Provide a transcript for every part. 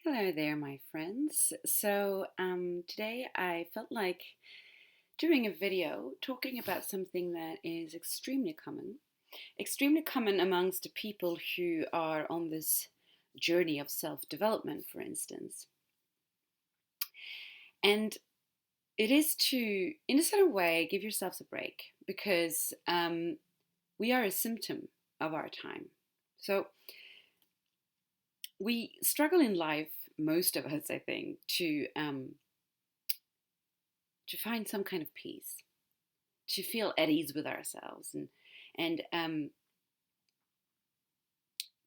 Hello there, my friends. Today I felt like doing a video talking about something that is extremely common amongst the people who are on this journey of self development, for instance. And it is to, in a certain way, give yourselves a break because we are a symptom of our time. So, we struggle in life, most of us, I think, to find some kind of peace, to feel at ease with ourselves, and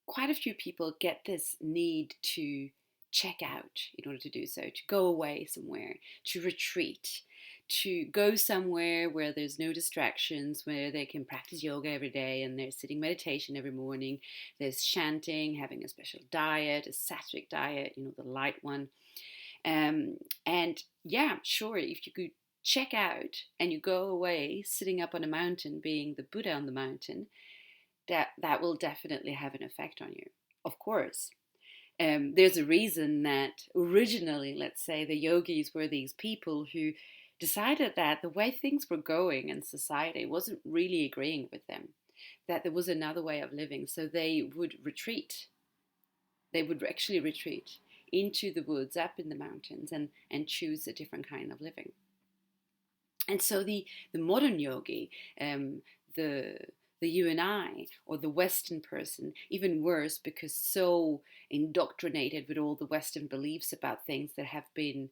quite a few people get this need to check out in order to do so, to go away somewhere, to retreat, to go somewhere where there's no distractions, where they can practice yoga every day and they're sitting meditation every morning. There's chanting, having a special diet, a sattvic diet, the light one. And yeah, sure, if you could check out and you go away sitting up on a mountain, being the Buddha on the mountain, that will definitely have an effect on you, of course. There's a reason that originally, let's say, the yogis were these people who decided that the way things were going in society wasn't really agreeing with them, that there was another way of living. So they would retreat. They would actually retreat into the woods, up in the mountains, and choose a different kind of living. And so the modern yogi, the you and I, or the Western person, even worse, because so indoctrinated with all the Western beliefs about things that have been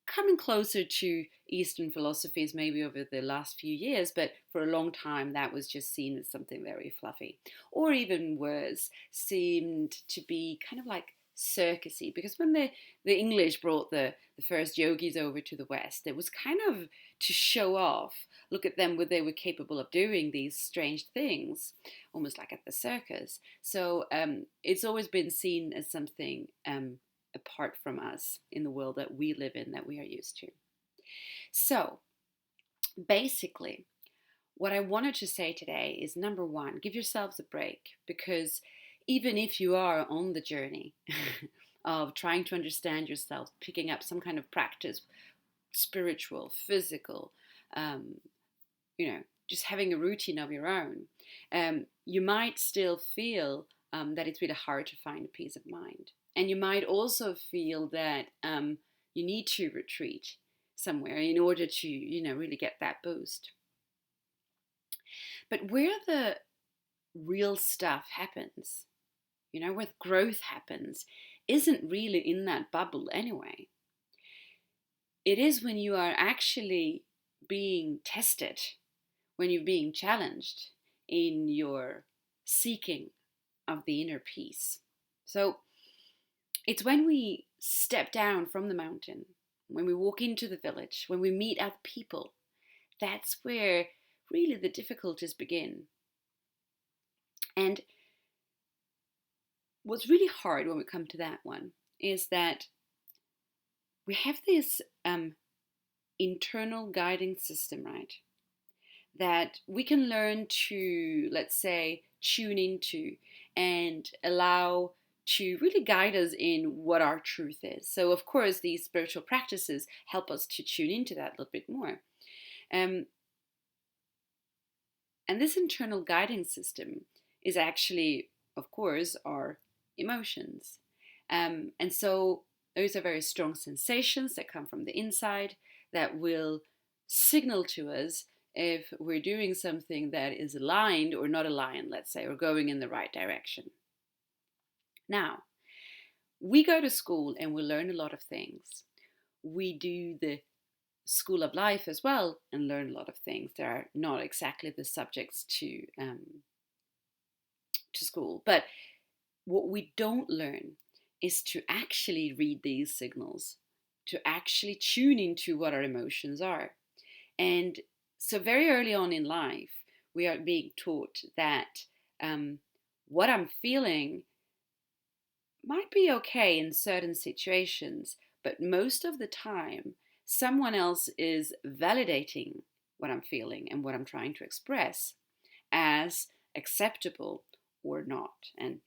coming closer to Eastern philosophies maybe over the last few years, but for a long time that was just seen as something very fluffy. Or even worse, seemed to be kind of like circusy, because when the English brought the first yogis over to the West, it was kind of to show off, look at them, what they were capable of doing, these strange things, almost like at the circus. So it's always been seen as something apart from us in the world that we live in, that we are used to. So basically, what I wanted to say today is, number one, give yourselves a break, because even if you are on the journey of trying to understand yourself, picking up some kind of practice, spiritual, physical, um, just having a routine of your own, you might still feel that it's really hard to find a peace of mind. And you might also feel that you need to retreat somewhere in order to, really get that boost. But where the real stuff happens, where growth happens, isn't really in that bubble anyway. It is when you are actually being tested, when you're being challenged in your seeking of the inner peace. So it's when we step down from the mountain, when we walk into the village, when we meet other people, that's where really the difficulties begin. And what's really hard when we come to that one is that we have this internal guiding system, right? That we can learn to, let's say, tune into and allow to really guide us in what our truth is. So, of course, these spiritual practices help us to tune into that a little bit more. Um, and this internal guiding system is actually, of course, our emotions. And so, those are very strong sensations that come from the inside that will signal to us if we're doing something that is aligned or not aligned, let's say, or going in the right direction. Now, we go to school and we learn a lot of things. We do the school of life as well and learn a lot of things that are not exactly the subjects to school. But what we don't learn is to actually read these signals, to actually tune into what our emotions are. And so very early on in life, we are being taught that what I'm feeling might be okay in certain situations, but most of the time, someone else is validating what I'm feeling and what I'm trying to express as acceptable or not. And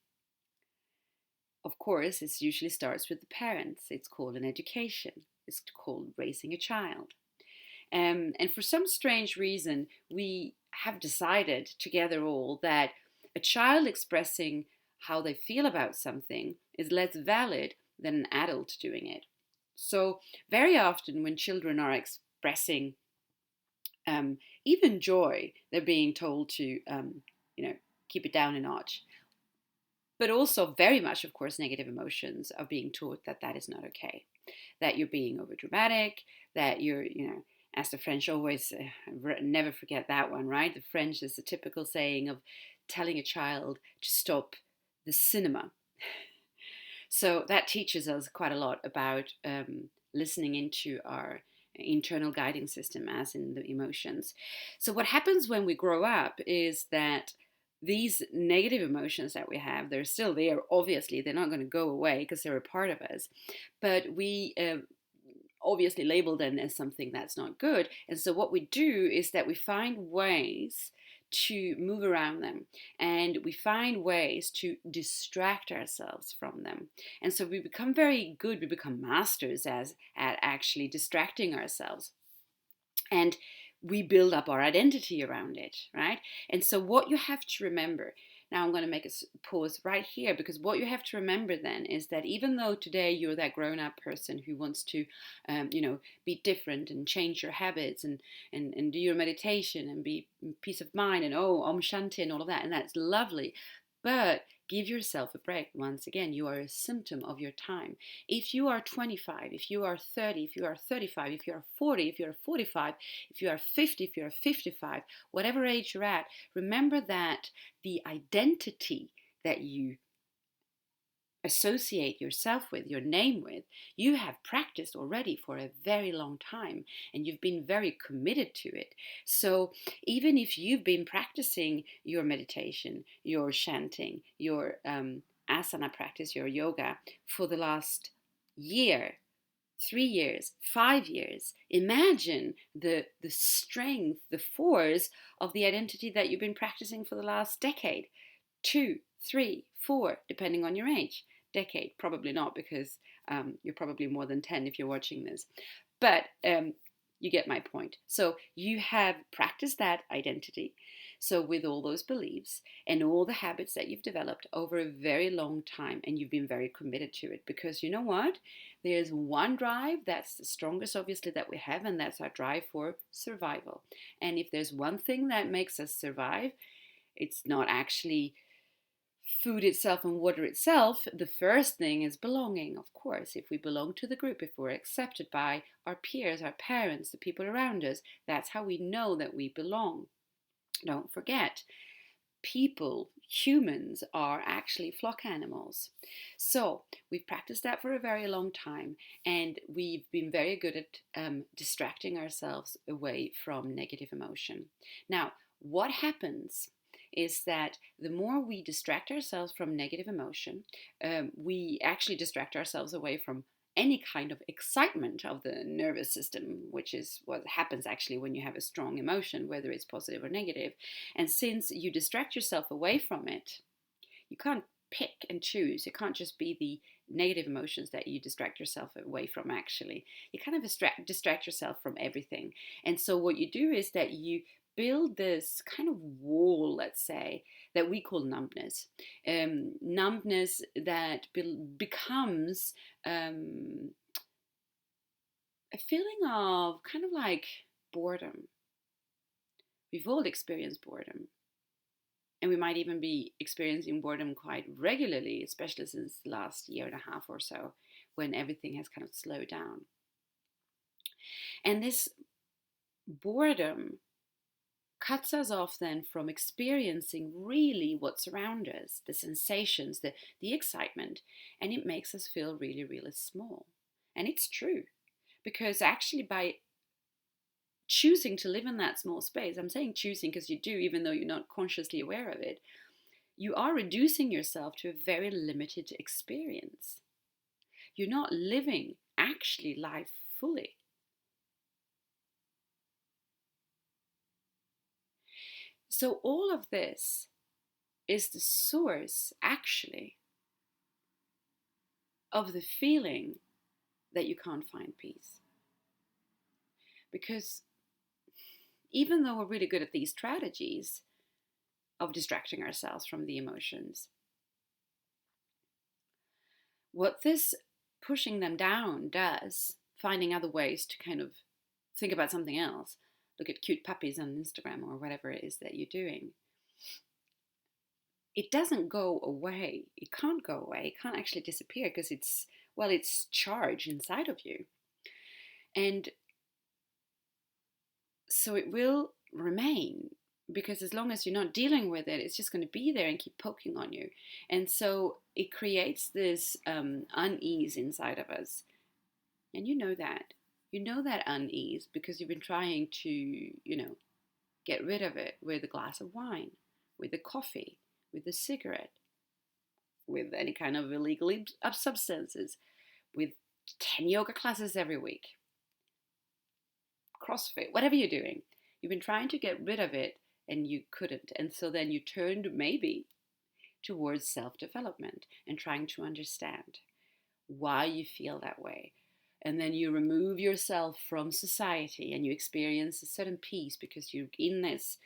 Of course, it usually starts with the parents. It's called an education. It's called raising a child. And for some strange reason, we have decided together all that a child expressing how they feel about something is less valid than an adult doing it. So, very often when children are expressing even joy, they're being told to, you know, keep it down a notch. But also, very much, of course, negative emotions are being taught that that is not okay, that you're being overdramatic, that you're, as the French always never forget that one, right? The French is the typical saying of telling a child to stop the cinema. So that teaches us quite a lot about listening into our internal guiding system, as in the emotions. So, what happens when we grow up is that these negative emotions that we have, they're still there. Obviously, they're not going to go away because they're a part of us. But we obviously label them as something that's not good. And so, what we do is that we find ways to move around them, and we find ways to distract ourselves from them. And so we become very good, we become masters as at actually distracting ourselves, and we build up our identity around it, right? And so what you have to remember, now I'm going to make a pause right here, because what you have to remember then is that even though today you're that grown-up person who wants to be different and change your habits and do your meditation and be peace of mind and Om Shanti and all of that, and that's lovely, but give yourself a break. Once again, you are a symptom of your time. If you are 25, if you are 30, if you are 35, if you are 40, if you are 45, if you are 50, if you are 55, whatever age you're at, remember that the identity that you associate yourself with, your name with, you have practiced already for a very long time, and you've been very committed to it. So even if you've been practicing your meditation, your chanting, your asana practice, your yoga for the last year, 3 years, 5 years, imagine the strength, the force of the identity that you've been practicing for the last decade, 2, 3, 4, depending on your age. Decade, probably not, because you're probably more than 10 if you're watching this. But you get my point. So you have practiced that identity. So with all those beliefs and all the habits that you've developed over a very long time, and you've been very committed to it, because you know what? There's one drive that's the strongest, obviously, that we have, and that's our drive for survival. And if there's one thing that makes us survive, it's not actually food itself and water itself. The first thing is belonging, of course. If we belong to the group, if we're accepted by our peers, our parents, the people around us, that's how we know that we belong. Don't forget, people, humans, are actually flock animals. So we've practiced that for a very long time, and we've been very good at distracting ourselves away from negative emotion. Now, what happens is that the more we distract ourselves from negative emotion, we actually distract ourselves away from any kind of excitement of the nervous system, which is what happens actually when you have a strong emotion, whether it's positive or negative. And since you distract yourself away from it, you can't pick and choose. It can't just be the negative emotions that you distract yourself away from, actually. You kind of distract yourself from everything. And so what you do is that you build this kind of wall, let's say, that we call numbness. Numbness that becomes a feeling of kind of like boredom. We've all experienced boredom. And we might even be experiencing boredom quite regularly, especially since the last year and a half or so, when everything has kind of slowed down. And this boredom cuts us off then from experiencing really what's around us, the sensations, the excitement, and it makes us feel really, really small. And it's true, because actually by choosing to live in that small space, I'm saying choosing because you do, even though you're not consciously aware of it, you are reducing yourself to a very limited experience. You're not living actually life fully. So all of this is the source, actually, of the feeling that you can't find peace. Because even though we're really good at these strategies of distracting ourselves from the emotions, what this pushing them down does, finding other ways to kind of think about something else, look at cute puppies on Instagram or whatever it is that you're doing, it doesn't go away. It can't go away. It can't actually disappear because it's charged inside of you. And so it will remain, because as long as you're not dealing with it, it's just going to be there and keep poking on you. And so it creates this unease inside of us. And you know that. You know that unease because you've been trying to, get rid of it with a glass of wine, with a coffee, with a cigarette, with any kind of illegal substances, with 10 yoga classes every week, CrossFit, whatever you're doing. You've been trying to get rid of it and you couldn't. And so then you turned maybe towards self-development and trying to understand why you feel that way. And then you remove yourself from society and you experience a certain peace because you're in this,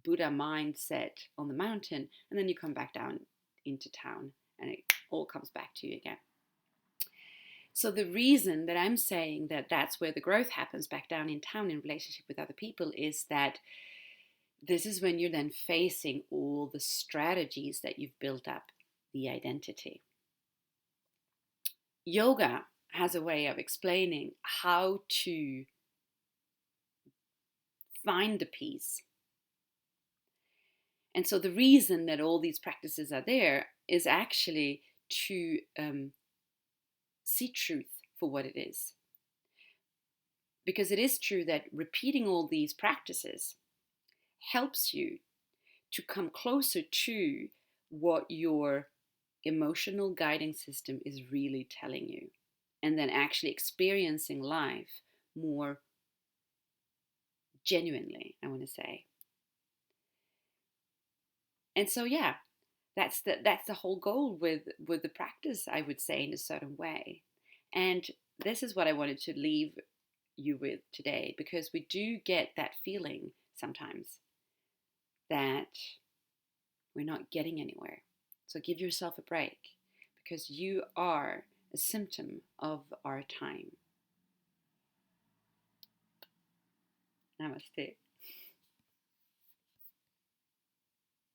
Buddha mindset on the mountain, and then you come back down into town and it all comes back to you again. So the reason that I'm saying that that's where the growth happens back down in town in relationship with other people is that this is when you're then facing all the strategies that you've built up, the identity. Yoga has a way of explaining how to find the peace. And so the reason that all these practices are there is actually to see truth for what it is. Because it is true that repeating all these practices helps you to come closer to what your emotional guiding system is really telling you, and then actually experiencing life more genuinely, I want to say. And so that's the whole goal with the practice, I would say, in a certain way. And this is what I wanted to leave you with today, because we do get that feeling sometimes that we're not getting anywhere. So give yourself a break, because you are a symptom of our time. Namaste.